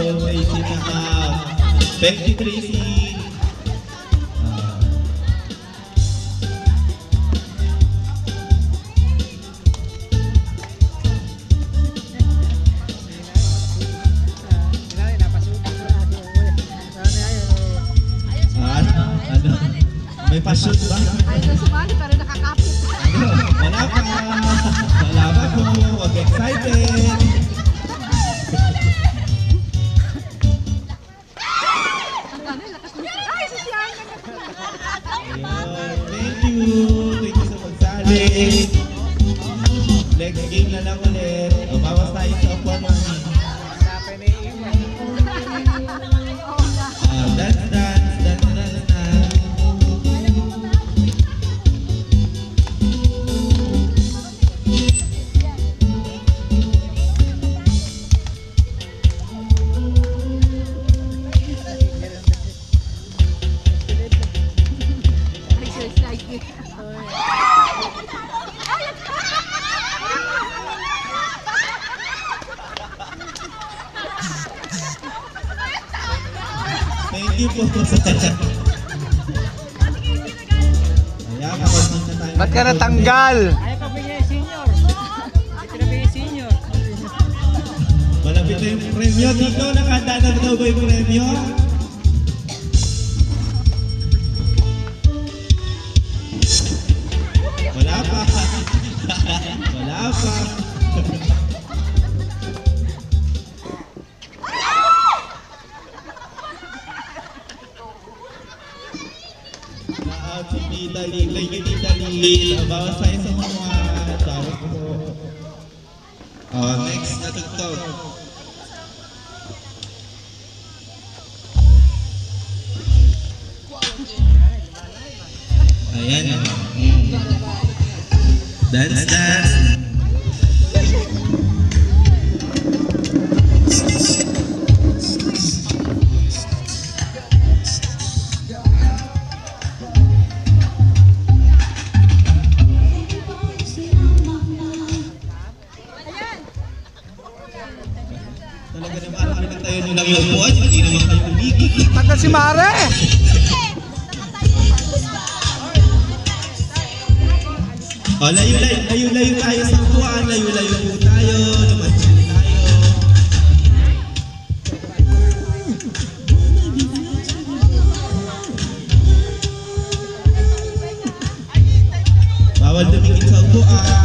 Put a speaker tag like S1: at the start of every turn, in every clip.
S1: Tracy na out. Thank you, Tracy. May pa-shoot ba?
S2: Ay, sumali pero nakakapit.
S1: Wala pa. Wala pa po. Huwag excited.
S2: Ay, sasyahan na
S1: Thank you. Thank you sa pagsali. Next game na lang ulit. O, bawas tayo sa upuan mo. Dance, dance, dance, dance, dance. Thank you po sa ayan, kapag na tayo.
S3: Ba't ka natanggal?
S4: Ayaw pa bigay senior. Ayaw pinabigay senior.
S1: Malapit na yung premyo dito. Nakahanda na daw ba yung premyo? Wala pa. Wala pa. Si Tita Lil, thank you Tita Lil. Bawas tayo sa mga tawag po. Next na tugtog. Ayan. Dance, dance. Talaga naman, pinagtayo nyo lang yung upuan, hindi naman kayo umigil.
S3: Tagal si Mare!
S1: O, layo-layo tayo sa upuan, layo-layo po tayo, lumansin tayo. Bawal tumingin sa upuan.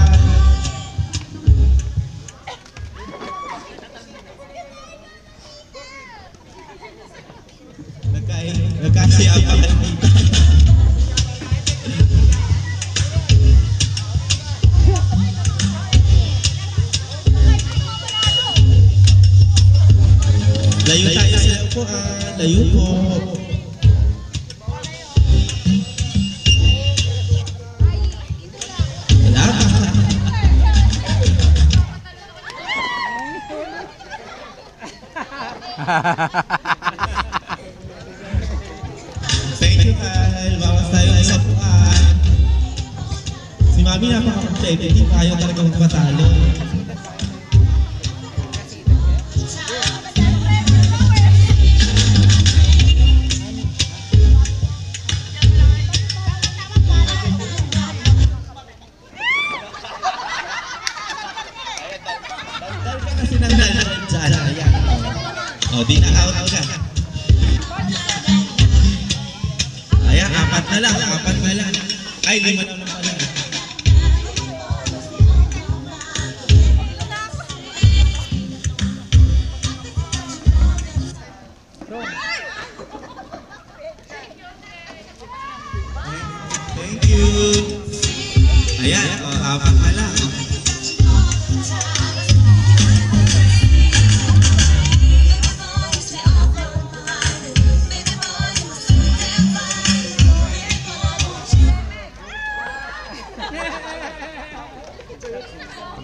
S1: Nagkasiyapan dito. Layo tayo sa upuan. Layo po. Wala pa. Thank you, Kyle. Bawas tayo sa upuan. Si Mami napaka-complete. Hindi tayo talaga magpatalo. Dahil ka kasi nang nalaman dyan. Ayan. O, di na out ka. Ayan, apat na lang. Ay, lima na lang pala. Thank you. Ayan, apat na lang.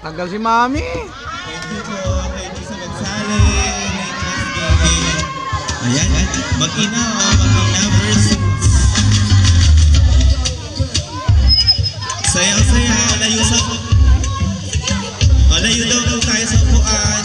S3: Tagal si Mami!
S1: Thank you po. Thank you sa magsali. Next game. Ayan, mag-ina versus. Sayang-saya. Layo sa... O, layo daw tayo sa upuan.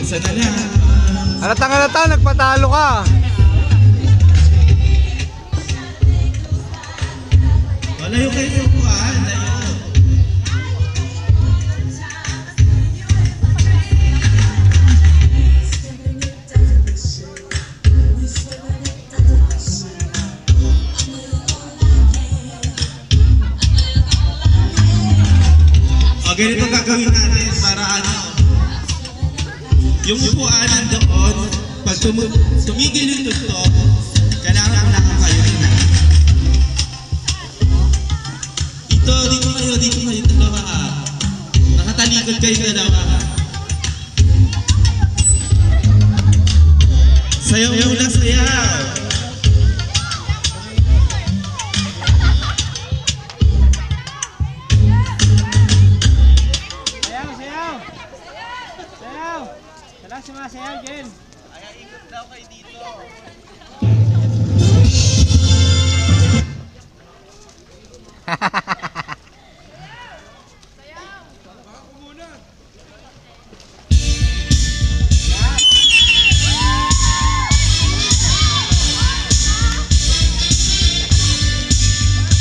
S1: Isa na lang.
S3: Halata, nagpatalo ka.
S1: Malayo kayo sa upuan. Layo. O, ganito gagawin natin para ano. Yung upuan nandoon, pag tumigil yung tuktok, kailangan kayo rin na. Dito kayo dalawa. Nakatalikod kayo dalawa. Sayaw muna, sayaw.
S4: Sayaw, sayaw! Sayaw! Sala sumasayaw, Jen!
S1: Ay, ikot daw kayo dito.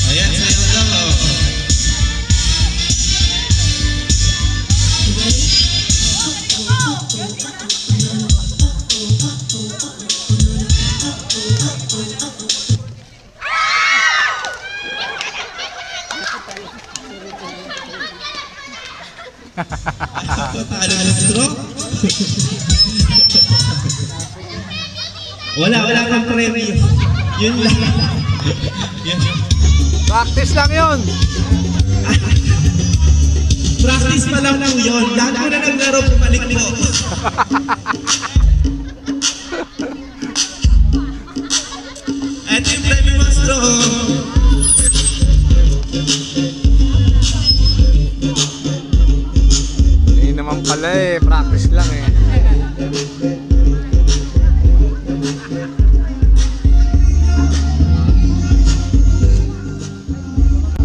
S1: Ayan, sayaw daw. Patalo na stroke. Wala kang premyo. Yun lang. Yun.
S3: Practice lang yun.
S1: Practice pa lang po yun. Lahat mo na naglaro, pumalik po. Ito yung premyo mo, stroke.
S3: Hindi naman pala eh.